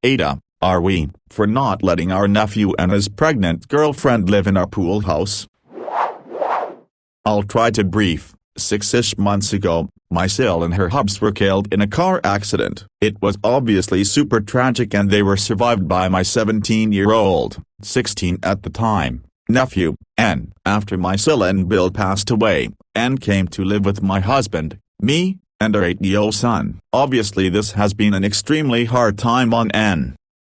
AITA, are we, for not letting our nephew and his pregnant girlfriend live in our pool house? I'll try to brief. 6-ish months ago, my sil and her hubs were killed in a car accident. It was obviously super tragic and they were survived by my 17-year-old, 16 at the time, nephew, N. After my sil and Bill passed away, N came to live with my husband, me, and our 8-year-old son. Obviously this has been an extremely hard time on N.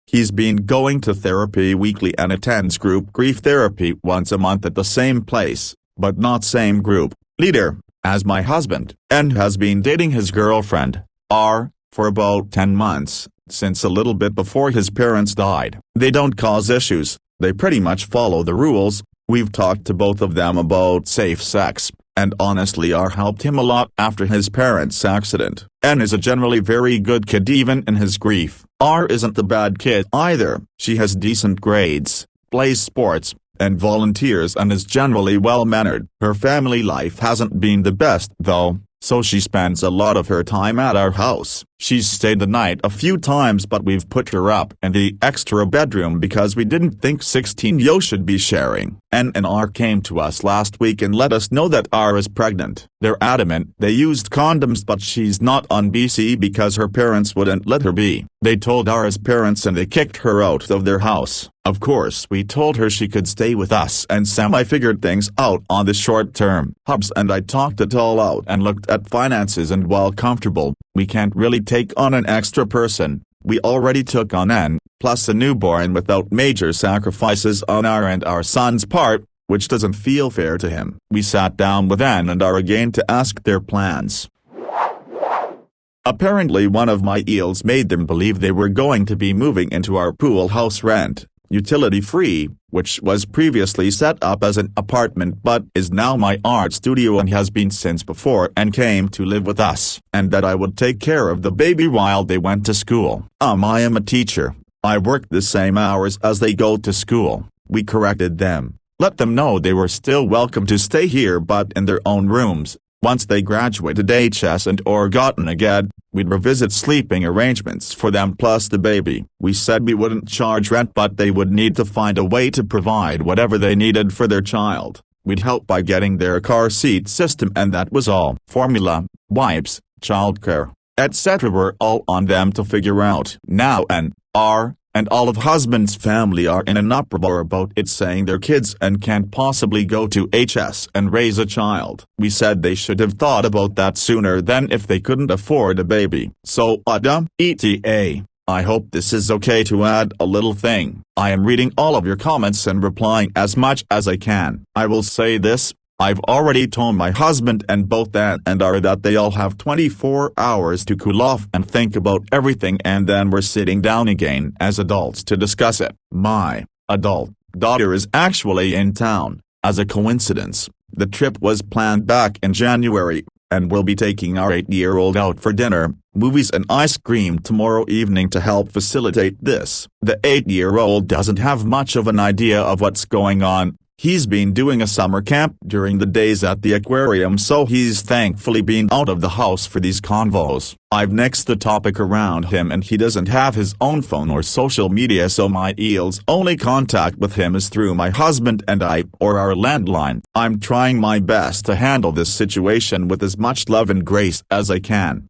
He's been going to therapy weekly and attends group grief therapy once a month at the same place, but not same group leader, as my husband. N has been dating his girlfriend, R, for about 10 months, since a little bit before his parents died. They don't cause issues, they pretty much follow the rules. We've talked to both of them about safe sex, and honestly R helped him a lot after his parents' accident. N is a generally very good kid even in his grief. R isn't the bad kid either. She has decent grades, plays sports, and volunteers and is generally well-mannered. Her family life hasn't been the best though, so she spends a lot of her time at our house. She's stayed the night a few times but we've put her up in the extra bedroom because we didn't think 16-yo should be sharing. N and R came to us last week and let us know that R is pregnant. They're adamant they used condoms but she's not on BC because her parents wouldn't let her be. They told R's parents and they kicked her out of their house. Of course we told her she could stay with us and semi-figured things out on the short term. Hubs and I talked it all out and looked at finances and while comfortable, we can't really take on an extra person. We already took on N, plus a newborn without major sacrifices on our and our son's part, which doesn't feel fair to him. We sat down with N and R again to ask their plans. Apparently one of my eels made them believe they were going to be moving into our pool house rent, utility-free, which was previously set up as an apartment but is now my art studio and has been since before and came to live with us, and that I would take care of the baby while they went to school. I am a teacher. I work the same hours as they go to school. We corrected them, let them know they were still welcome to stay here but in their own rooms. Once they graduated HS and or gotten a GED, we'd revisit sleeping arrangements for them plus the baby. We said we wouldn't charge rent but they would need to find a way to provide whatever they needed for their child. We'd help by getting their car seat system and that was all. Formula, wipes, childcare, etc. were all on them to figure out. Now N, R, and all of husband's family are in an uproar about it saying their kids and can't possibly go to HS and raise a child. We said they should have thought about that sooner than if they couldn't afford a baby. So ETA, I hope this is okay to add a little thing. I am reading all of your comments and replying as much as I can. I will say this. I've already told my husband and both N and R that they all have 24 hours to cool off and think about everything and then we're sitting down again as adults to discuss it. My adult daughter is actually in town. As a coincidence, the trip was planned back in January, and we'll be taking our 8-year-old out for dinner, movies and ice cream tomorrow evening to help facilitate this. The 8-year-old doesn't have much of an idea of what's going on. He's been doing a summer camp during the days at the aquarium so he's thankfully been out of the house for these convos. I've nixed the topic around him and he doesn't have his own phone or social media so my eel's only contact with him is through my husband and I or our landline. I'm trying my best to handle this situation with as much love and grace as I can.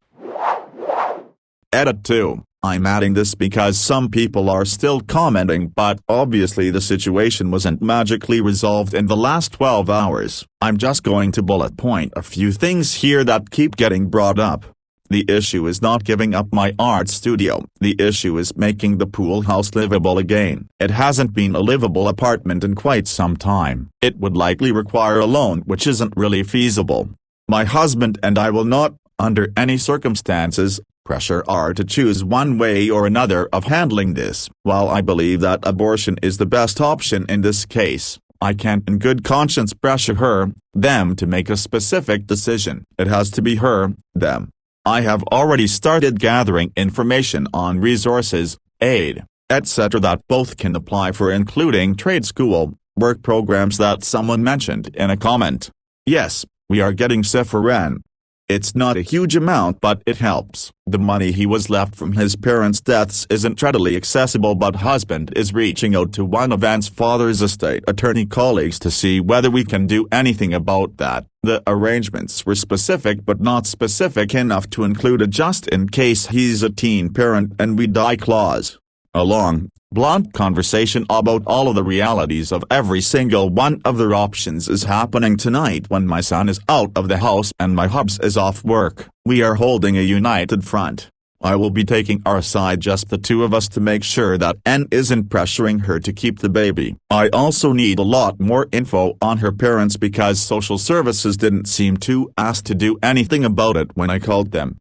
Edit 2. I'm adding this because some people are still commenting but obviously the situation wasn't magically resolved in the last 12 hours. I'm just going to bullet point a few things here that keep getting brought up. The issue is not giving up my art studio. The issue is making the pool house livable again. It hasn't been a livable apartment in quite some time. It would likely require a loan which isn't really feasible. My husband and I will not, under any circumstances, pressure R to choose one way or another of handling this. While I believe that abortion is the best option in this case, I can't in good conscience pressure her, them to make a specific decision. It has to be her, them. I have already started gathering information on resources, aid, etc. that both can apply for including trade school, work programs that someone mentioned in a comment. Yes, we are getting SIFRN. It's not a huge amount but it helps. The money he was left from his parents' deaths isn't readily accessible but husband is reaching out to one of Ant's father's estate attorney colleagues to see whether we can do anything about that. The arrangements were specific but not specific enough to include a just in case he's a teen parent and we die clause. A long, blunt conversation about all of the realities of every single one of their options is happening tonight when my son is out of the house and my hubs is off work. We are holding a united front. I will be taking our side, just the two of us, to make sure that N isn't pressuring her to keep the baby. I also need a lot more info on her parents because social services didn't seem too asked to do anything about it when I called them.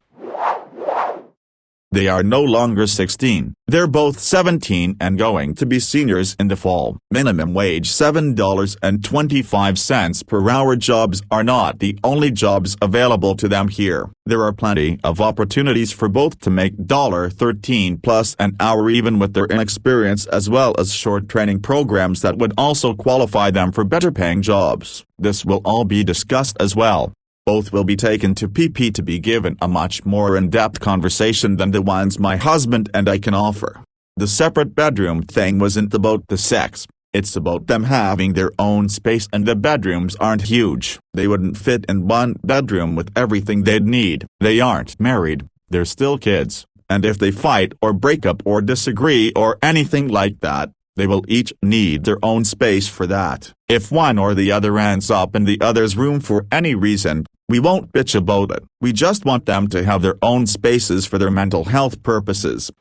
They are no longer 16, they're both 17 and going to be seniors in the fall. Minimum wage $7.25 per hour jobs are not the only jobs available to them here. There are plenty of opportunities for both to make $13 plus an hour even with their inexperience, as well as short training programs that would also qualify them for better paying jobs. This will all be discussed as well. Both will be taken to PP to be given a much more in-depth conversation than the ones my husband and I can offer. The separate bedroom thing wasn't about the sex, it's about them having their own space, and the bedrooms aren't huge. They wouldn't fit in one bedroom with everything they'd need. They aren't married, they're still kids, and if they fight or break up or disagree or anything like that, they will each need their own space for that. If one or the other ends up in the other's room for any reason, we won't bitch about it. We just want them to have their own spaces for their mental health purposes.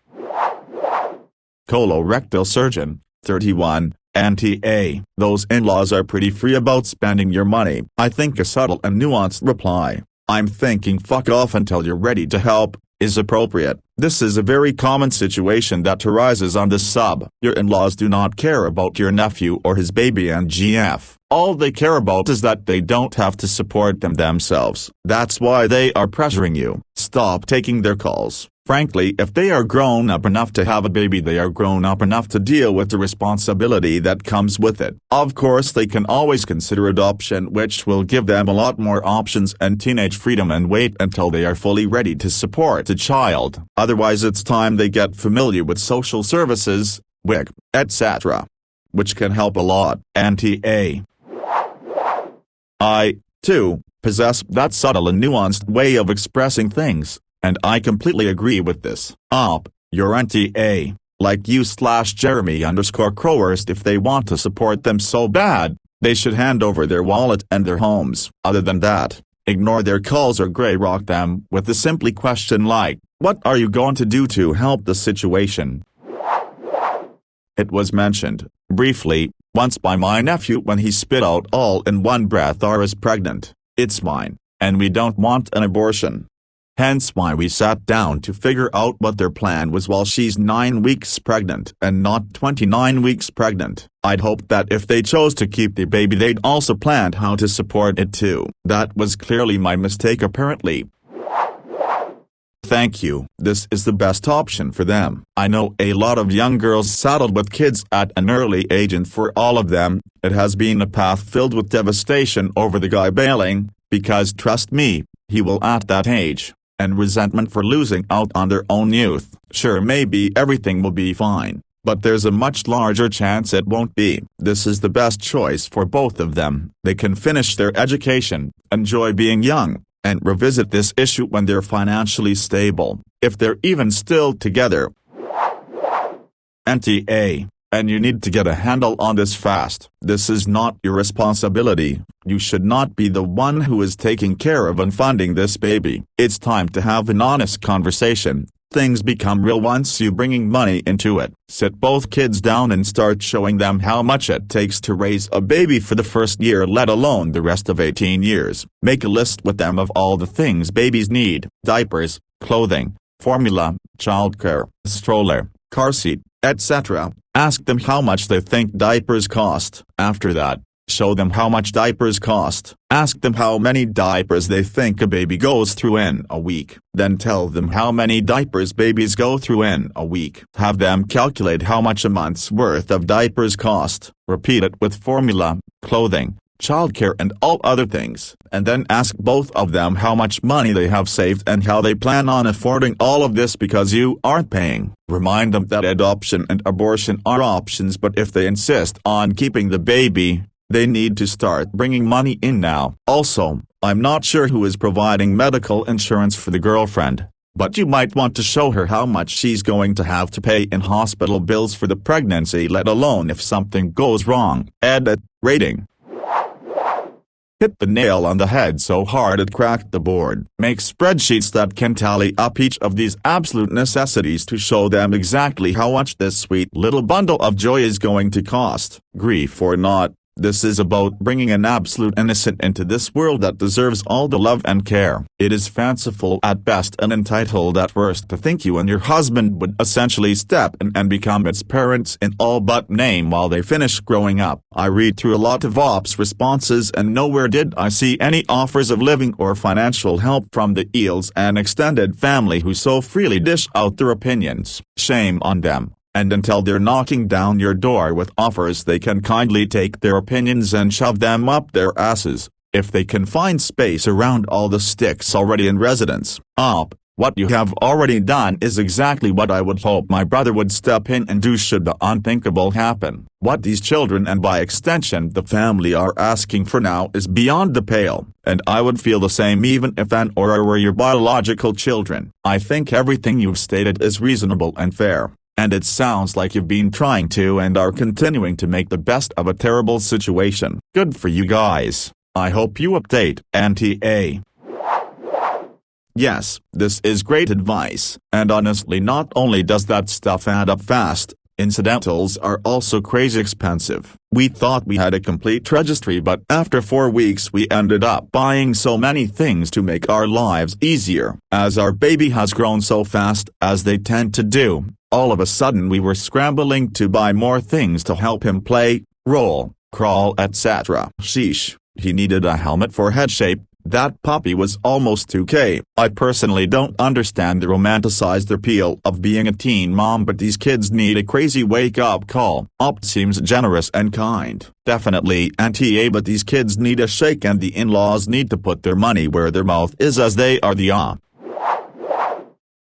Colorectal surgeon, 31, NTA. Those in-laws are pretty free about spending your money. I think a subtle and nuanced reply, "I'm thinking fuck off until you're ready to help," is appropriate. This is a very common situation that arises on this sub. Your in-laws do not care about your nephew or his baby and GF. All they care about is that they don't have to support them themselves. That's why they are pressuring you. Stop taking their calls. Frankly, if they are grown up enough to have a baby, they are grown up enough to deal with the responsibility that comes with it. Of course, they can always consider adoption, which will give them a lot more options and teenage freedom, and wait until they are fully ready to support a child. Otherwise, it's time they get familiar with social services, WIC, etc., which can help a lot. NTA. I, too, possess that subtle and nuanced way of expressing things, and I completely agree with this. Your NTA, like you/Jeremy_Crowhurst. If they want to support them so bad, they should hand over their wallet and their homes. Other than that, ignore their calls or grey rock them with a simple question like, "What are you going to do to help the situation?" It was mentioned, briefly, once by my nephew when he spit out all in one breath, "Ara's pregnant, it's mine, and we don't want an abortion." Hence why we sat down to figure out what their plan was while she's 9 weeks pregnant and not 29 weeks pregnant. I'd hoped that if they chose to keep the baby they'd also planned how to support it too. That was clearly my mistake apparently. Thank you. This is the best option for them. I know a lot of young girls saddled with kids at an early age, and for all of them, it has been a path filled with devastation over the guy bailing, because trust me, he will at that age, and resentment for losing out on their own youth. Sure, maybe everything will be fine, but there's a much larger chance it won't be. This is the best choice for both of them. They can finish their education, enjoy being young, and revisit this issue when they're financially stable, if they're even still together. NTA. And you need to get a handle on this fast. This is not your responsibility. You should not be the one who is taking care of and funding this baby. It's time to have an honest conversation. Things become real once you bringing money into it. Sit both kids down and start showing them how much it takes to raise a baby for the first year, let alone the rest of 18 years. Make a list with them of all the things babies need: diapers, clothing, formula, childcare, stroller, car seat, etc. Ask them how much they think diapers cost. After that, show them how much diapers cost. Ask them how many diapers they think a baby goes through in a week. Then tell them how many diapers babies go through in a week. Have them calculate how much a month's worth of diapers cost. Repeat it with formula, clothing, childcare and all other things, and then ask both of them how much money they have saved and how they plan on affording all of this because you aren't paying. Remind them that adoption and abortion are options, but if they insist on keeping the baby, they need to start bringing money in now. Also, I'm not sure who is providing medical insurance for the girlfriend, but you might want to show her how much she's going to have to pay in hospital bills for the pregnancy, let alone if something goes wrong. Edit. Rating. Hit the nail on the head so hard it cracked the board. Make spreadsheets that can tally up each of these absolute necessities to show them exactly how much this sweet little bundle of joy is going to cost. Grief or not, this is about bringing an absolute innocent into this world that deserves all the love and care. It is fanciful at best and entitled at worst to think you and your husband would essentially step in and become its parents in all but name while they finish growing up. I read through a lot of ops responses and nowhere did I see any offers of living or financial help from the Eels and extended family who so freely dish out their opinions. Shame on them. And until they're knocking down your door with offers, they can kindly take their opinions and shove them up their asses, if they can find space around all the sticks already in residence. What you have already done is exactly what I would hope my brother would step in and do should the unthinkable happen. What these children and by extension the family are asking for now is beyond the pale, and I would feel the same even if Ann or I were your biological children. I think everything you've stated is reasonable and fair. And it sounds like you've been trying to and are continuing to make the best of a terrible situation. Good for you guys. I hope you update. Auntie A. Yes, this is great advice, and honestly not only does that stuff add up fast, incidentals are also crazy expensive. We thought we had a complete registry, but after 4 weeks we ended up buying so many things to make our lives easier. As our baby has grown so fast, as they tend to do, all of a sudden we were scrambling to buy more things to help him play, roll, crawl, etc. Sheesh, he needed a helmet for head shape. That puppy was almost 2K. I personally don't understand the romanticized appeal of being a teen mom, but these kids need a crazy wake-up call. Opt seems generous and kind. Definitely Auntie A, but these kids need a shake and the in-laws need to put their money where their mouth is, as they are the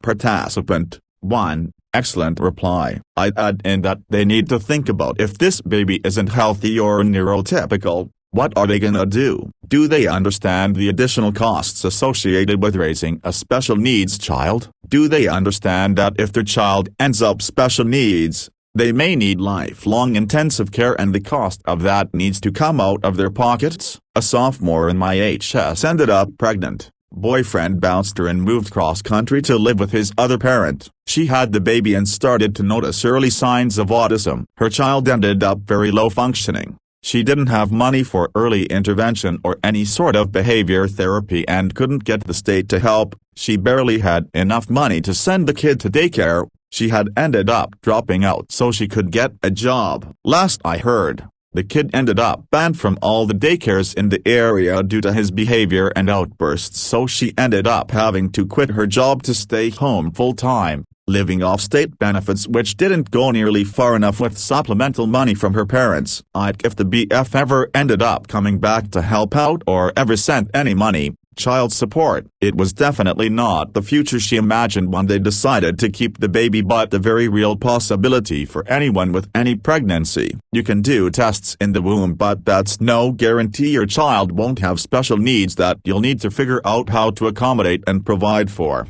Participant 1. Excellent reply. I'd add in that they need to think about if this baby isn't healthy or neurotypical. What are they gonna do? Do they understand the additional costs associated with raising a special needs child? Do they understand that if their child ends up special needs, they may need lifelong intensive care and the cost of that needs to come out of their pockets? A sophomore in my HS ended up pregnant. Boyfriend bounced her and moved cross-country to live with his other parent. She had the baby and started to notice early signs of autism. Her child ended up very low functioning. She didn't have money for early intervention or any sort of behavior therapy and couldn't get the state to help. She barely had enough money to send the kid to daycare. She had ended up dropping out so she could get a job. Last I heard, the kid ended up banned from all the daycares in the area due to his behavior and outbursts, so she ended up having to quit her job to stay home full-time, living off state benefits which didn't go nearly far enough with supplemental money from her parents. If the BF ever ended up coming back to help out or ever sent any money, child support, it was definitely not the future she imagined when they decided to keep the baby, but the very real possibility for anyone with any pregnancy. You can do tests in the womb, but that's no guarantee your child won't have special needs that you'll need to figure out how to accommodate and provide for.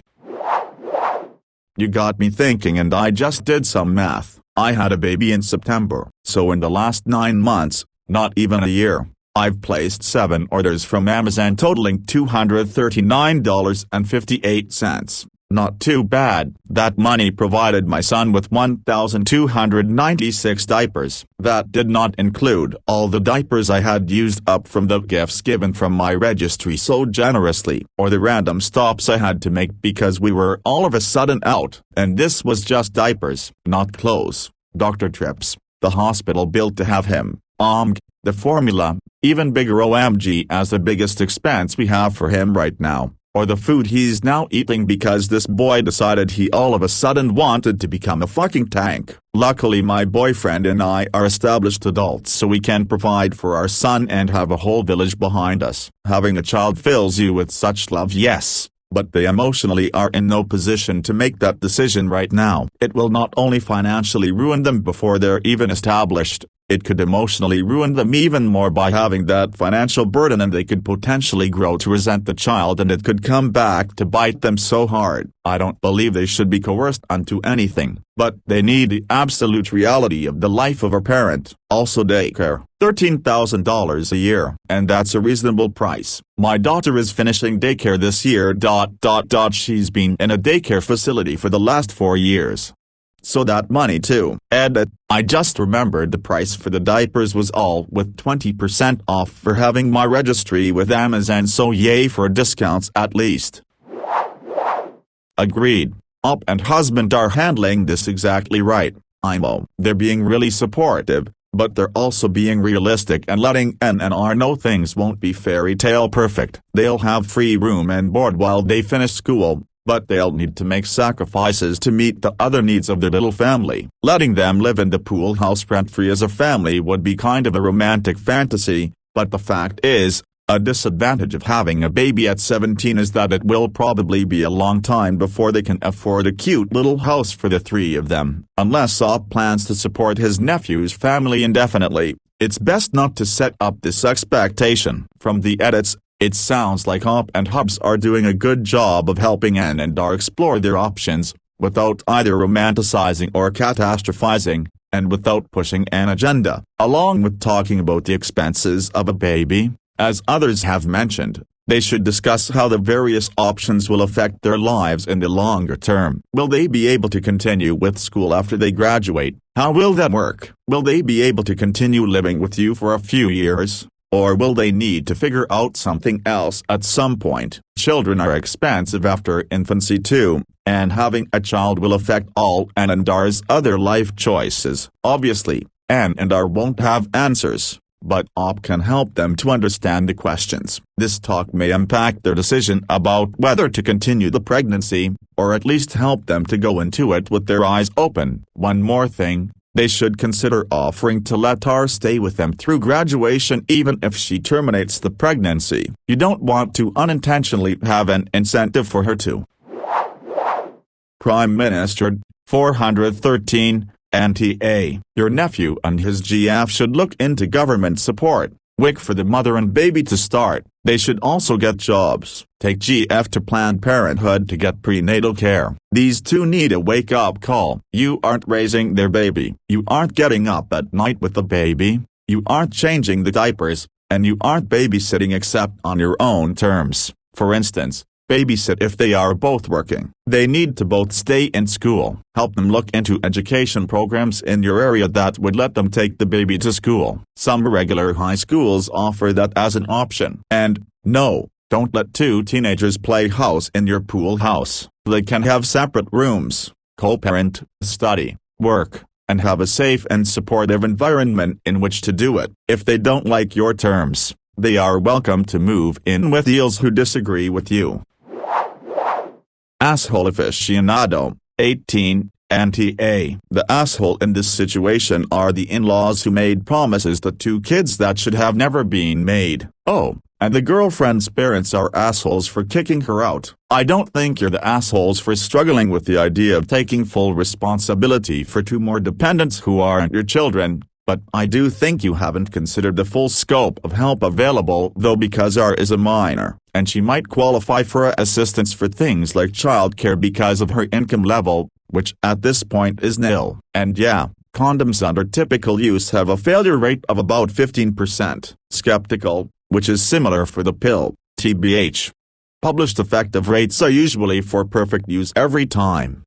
You got me thinking, and I just did some math. I had a baby in September, so in the last 9 months, not even a year, I've placed 7 orders from Amazon totaling $239.58. Not too bad. That money provided my son with 1,296 diapers. That did not include all the diapers I had used up from the gifts given from my registry so generously, or the random stops I had to make because we were all of a sudden out. And this was just diapers, not clothes, doctor trips, the hospital bill to have him, the formula, even bigger OMG as the biggest expense we have for him right now, or the food he's now eating because this boy decided he all of a sudden wanted to become a fucking tank. Luckily my boyfriend and I are established adults, so we can provide for our son and have a whole village behind us. Having a child fills you with such love, yes, but they emotionally are in no position to make that decision right now. It will not only financially ruin them before they're even established, it could emotionally ruin them even more by having that financial burden, and they could potentially grow to resent the child, and it could come back to bite them so hard. I don't believe they should be coerced onto anything, but they need the absolute reality of the life of a parent. Also daycare, $13,000 a year, and that's a reasonable price. My daughter is finishing daycare this year. She's been in a daycare facility for the last 4 years. So that money too. Edit. I just remembered the price for the diapers was all with 20% off for having my registry with Amazon, so yay for discounts at least. Agreed. Op and husband are handling this exactly right. They're being really supportive, but they're also being realistic and letting N&R know things won't be fairy tale perfect. They'll have free room and board while they finish school, but they'll need to make sacrifices to meet the other needs of their little family. Letting them live in the pool house rent-free as a family would be kind of a romantic fantasy, but the fact is, a disadvantage of having a baby at 17 is that it will probably be a long time before they can afford a cute little house for the 3 of them. Unless Op plans to support his nephew's family indefinitely, it's best not to set up this expectation. From the edits, it sounds like Op and Hubs are doing a good job of helping N&R explore their options, without either romanticizing or catastrophizing, and without pushing an agenda. Along with talking about the expenses of a baby, as others have mentioned, they should discuss how the various options will affect their lives in the longer term. Will they be able to continue with school after they graduate? How will that work? Will they be able to continue living with you for a few years? Or will they need to figure out something else at some point? Children are expensive after infancy too, and having a child will affect all N&R's other life choices. Obviously, N&R won't have answers, but Op can help them to understand the questions. This talk may impact their decision about whether to continue the pregnancy, or at least help them to go into it with their eyes open. One more thing. They should consider offering to let her stay with them through graduation even if she terminates the pregnancy. You don't want to unintentionally have an incentive for her to. Prime Minister, 413, NTA. Your nephew and his GF should look into government support. WIC for the mother and baby to start. They should also get jobs. Take GF to Planned Parenthood to get prenatal care. These two need a wake-up call. You aren't raising their baby. You aren't getting up at night with the baby. You aren't changing the diapers. And you aren't babysitting except on your own terms. For instance, babysit if they are both working. They need to both stay in school. Help them look into education programs in your area that would let them take the baby to school. Some regular high schools offer that as an option. And, no, don't let 2 teenagers play house in your pool house. They can have separate rooms, co-parent, study, work, and have a safe and supportive environment in which to do it. If they don't like your terms, they are welcome to move in with deals who disagree with you. Asshole aficionado, 18, NTA. The asshole in this situation are the in-laws who made promises to 2 kids that should have never been made. Oh, and the girlfriend's parents are assholes for kicking her out. I don't think you're the assholes for struggling with the idea of taking full responsibility for 2 more dependents who aren't your children, but I do think you haven't considered the full scope of help available though, because R is a minor, and she might qualify for assistance for things like childcare because of her income level, which at this point is nil. And yeah, condoms under typical use have a failure rate of about 15%. Skeptical, which is similar for the pill, TBH. Published effective rates are usually for perfect use every time.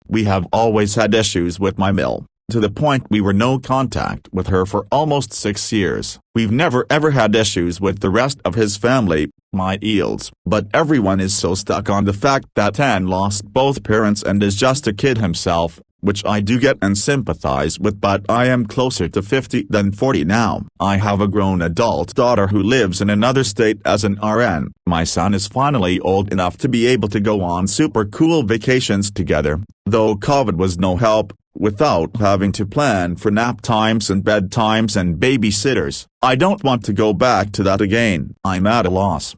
We have always had issues with my mill, to the point we were no contact with her for almost 6 years. We've never ever had issues with the rest of his family, my eels. But everyone is so stuck on the fact that Tan lost both parents and is just a kid himself, which I do get and sympathize with, but I am closer to 50 than 40 now. I have a grown adult daughter who lives in another state as an RN. My son is finally old enough to be able to go on super cool vacations together, though COVID was no help. without having to plan for nap times and bedtimes and babysitters. I don't want to go back to that again. I'm at a loss.